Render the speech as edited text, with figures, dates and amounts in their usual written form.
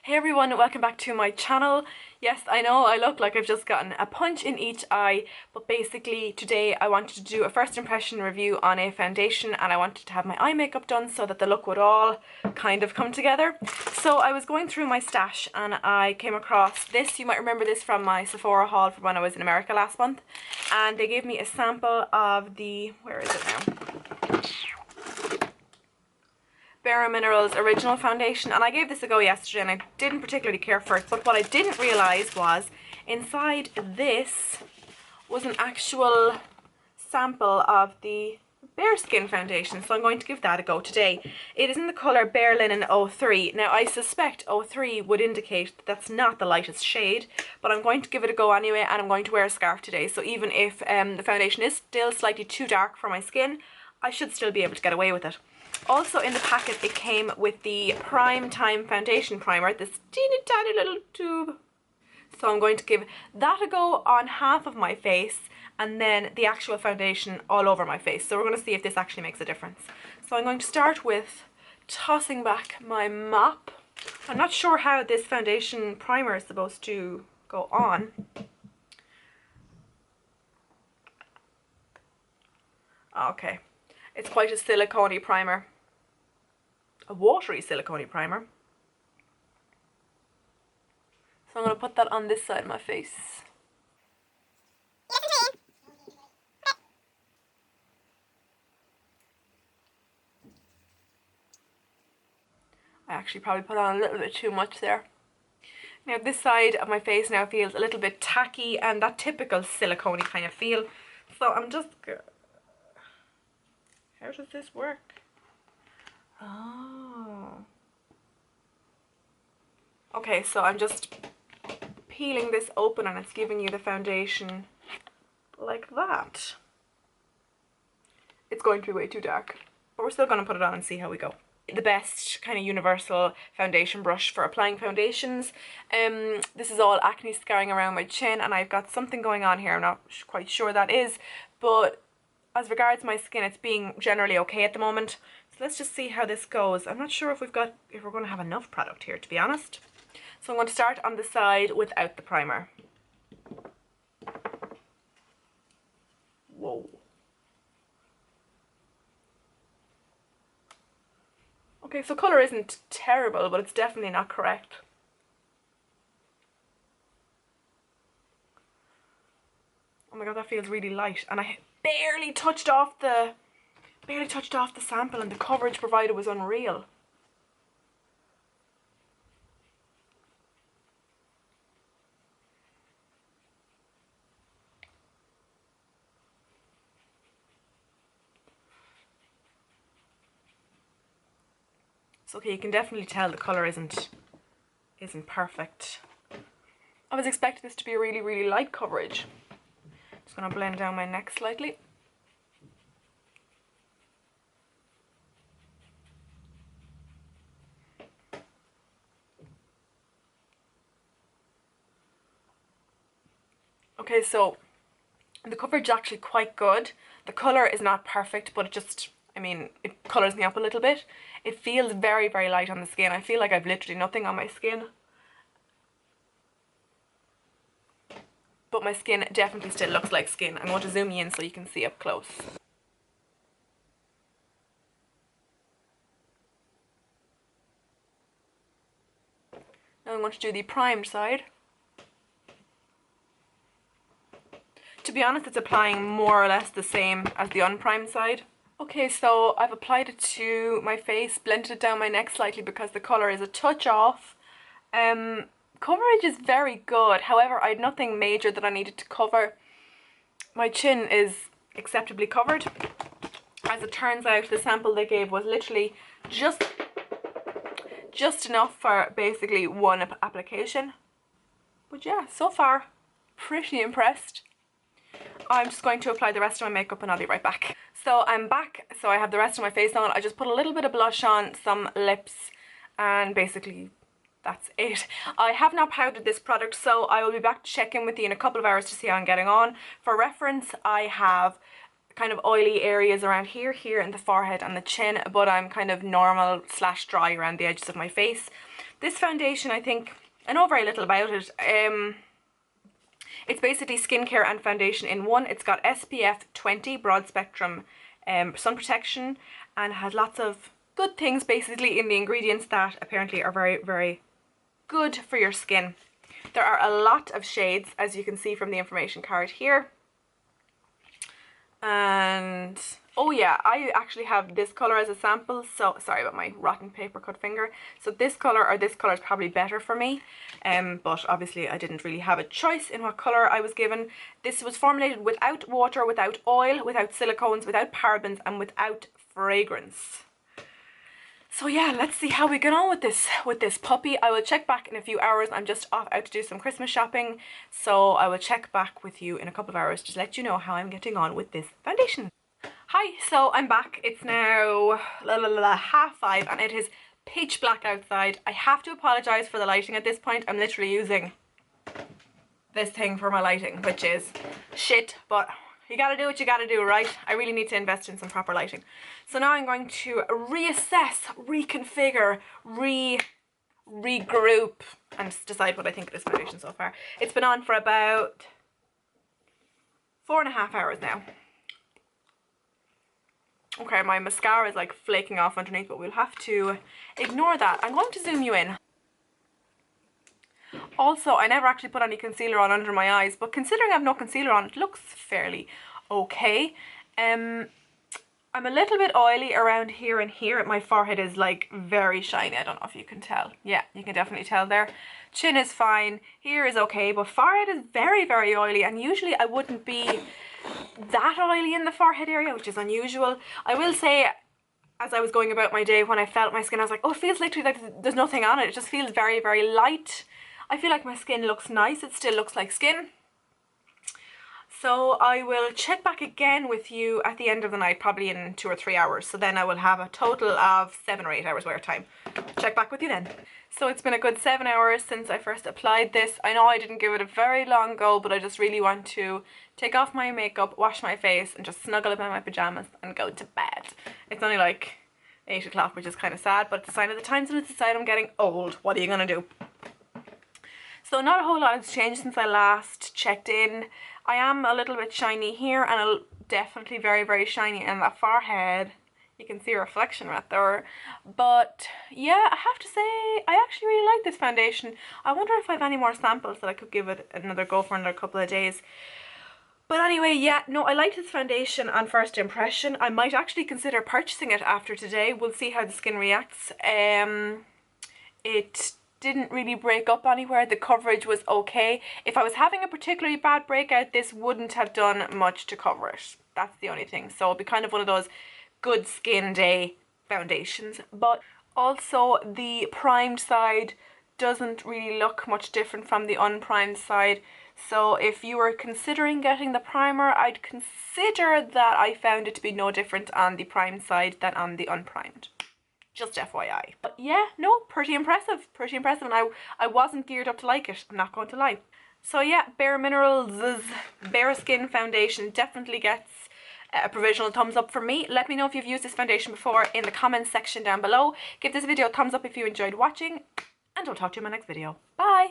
Hey everyone, welcome back to my channel. Yes, I know I look like I've just gotten a punch in each eye, but basically today I wanted to do a first impression review on a foundation and I wanted to have my eye makeup done so that the look would all kind of come together. So I was going through my stash and I came across this. You might remember this from my Sephora haul from when I was in America last month. And they gave me a sample of the, where is it now? BareMinerals original foundation, and I gave this a go yesterday and I didn't particularly care for it, but what I didn't realise was inside this was an actual sample of the BareSkin foundation, so I'm going to give that a go today. It is in the colour Bare Linen 03. Now I suspect 03 would indicate that that's not the lightest shade, but I'm going to give it a go anyway, and I'm going to wear a scarf today, so even if the foundation is still slightly too dark for my skin, I should still be able to get away with it. Also in the packet it came with the Prime Time Foundation Primer, this teeny tiny little tube. So I'm going to give that a go on half of my face and then the actual foundation all over my face. So we're going to see if this actually makes a difference. So I'm going to start with tossing back my mop. I'm not sure how this foundation primer is supposed to go on. Okay. It's quite a silicone-y primer. A watery silicone-y primer. So I'm going to put that on this side of my face. I actually probably put on a little bit too much there. Now this side of my face now feels a little bit tacky and that typical silicone-y kind of feel. So I'm just... How does this work? Oh. Okay, so I'm just peeling this open and it's giving you the foundation like that. It's going to be way too dark, but we're still going to put it on and see how we go. The best kind of universal foundation brush for applying foundations. This is all acne scarring around my chin and I've got something going on here. I'm not quite sure that is, but as regards my skin, it's being generally okay at the moment. So let's just see how this goes. I'm not sure if we're going to have enough product here, to be honest. So I'm going to start on the side without the primer. Whoa. Okay, so colour isn't terrible, but it's definitely not correct. Oh my god, that feels really light, and I barely touched off the sample, and the coverage provided was unreal. So okay, you can definitely tell the colour isn't perfect. I was expecting this to be a really, really light coverage. Just gonna blend down my neck slightly. Okay, so the coverage is actually quite good. The colour is not perfect, but it just, I mean, it colours me up a little bit. It feels very, very light on the skin. I feel like I've literally nothing on my skin. But my skin definitely still looks like skin. I'm going to zoom you in so you can see up close. Now I'm going to do the primed side. To be honest, it's applying more or less the same as the unprimed side. Okay, so I've applied it to my face, blended it down my neck slightly because the colour is a touch off. Coverage is very good, however I had nothing major that I needed to cover. My chin is acceptably covered. As it turns out, the sample they gave was literally just enough for basically one application. But yeah, so far, pretty impressed. I'm just going to apply the rest of my makeup and I'll be right back. So I'm back, so I have the rest of my face on. I just put a little bit of blush on, some lips, and basically that's it. I have not powdered this product, so I will be back to check in with you in a couple of hours to see how I'm getting on. For reference, I have kind of oily areas around here in the forehead and the chin, but I'm kind of normal / dry around the edges of my face. This foundation, I think, I know very little about it. It's basically skincare and foundation in one. It's got SPF 20 broad spectrum sun protection, and has lots of good things basically in the ingredients that apparently are very, very good for your skin. There are a lot of shades, as you can see from the information card here. And oh yeah, I actually have this colour as a sample, so sorry about my rotten paper cut finger. So this colour or this colour is probably better for me, but obviously I didn't really have a choice in what colour I was given. This was formulated without water, without oil, without silicones, without parabens, and without fragrance. So yeah, let's see how we get on with this puppy. I will check back in a few hours. I'm just off out to do some Christmas shopping, so I will check back with you in a couple of hours to let you know how I'm getting on with this foundation. Hi, so I'm back. It's now 5:30 and it is pitch black outside. I have to apologise for the lighting at this point. I'm literally using this thing for my lighting, which is shit, but you gotta do what you gotta do, right? I really need to invest in some proper lighting. So now I'm going to reassess, reconfigure, regroup, and decide what I think of this foundation so far. It's been on for about 4.5 hours now. Okay, my mascara is like flaking off underneath, but we'll have to ignore that. I'm going to zoom you in. Also, I never actually put any concealer on under my eyes, but considering I have no concealer on, it looks fairly okay. I'm a little bit oily around here and here. My forehead is like very shiny. I don't know if you can tell. Yeah, you can definitely tell there. Chin is fine. Here is okay, but forehead is very, very oily, and usually I wouldn't be that oily in the forehead area, which is unusual. I will say, as I was going about my day, when I felt my skin, I was like, oh, it feels literally like there's nothing on it. It just feels very, very light. I feel like my skin looks nice. It still looks like skin. So I will check back again with you at the end of the night, probably in 2 or 3 hours. So then I will have a total of 7 or 8 hours wear time. Check back with you then. So it's been a good 7 hours since I first applied this. I know I didn't give it a very long go, but I just really want to take off my makeup, wash my face, and just snuggle up in my pajamas and go to bed. It's only like 8 o'clock, which is kind of sad, but it's a sign of the times, and it's a sign I'm getting old. What are you gonna do? So not a whole lot has changed since I last checked in. I am a little bit shiny here, and definitely very, very shiny in that forehead. You can see a reflection right there. But yeah, I have to say, I actually really like this foundation. I wonder if I have any more samples that I could give it another go for another couple of days. But anyway, yeah, no, I like this foundation on first impression. I might actually consider purchasing it after today. We'll see how the skin reacts. It didn't really break up anywhere. The coverage was okay. If I was having a particularly bad breakout, this wouldn't have done much to cover it. That's the only thing. So it'd be kind of one of those good skin day foundations. But also the primed side doesn't really look much different from the unprimed side. So if you were considering getting the primer, I'd consider that I found it to be no different on the primed side than on the unprimed. Just FYI. But yeah, no, pretty impressive, and I wasn't geared up to like it, I'm not going to lie. So yeah, BareMinerals BareSkin foundation definitely gets a provisional thumbs up from me. Let me know if you've used this foundation before in the comments section down below. Give this video a thumbs up if you enjoyed watching, and I'll talk to you in my next video. Bye!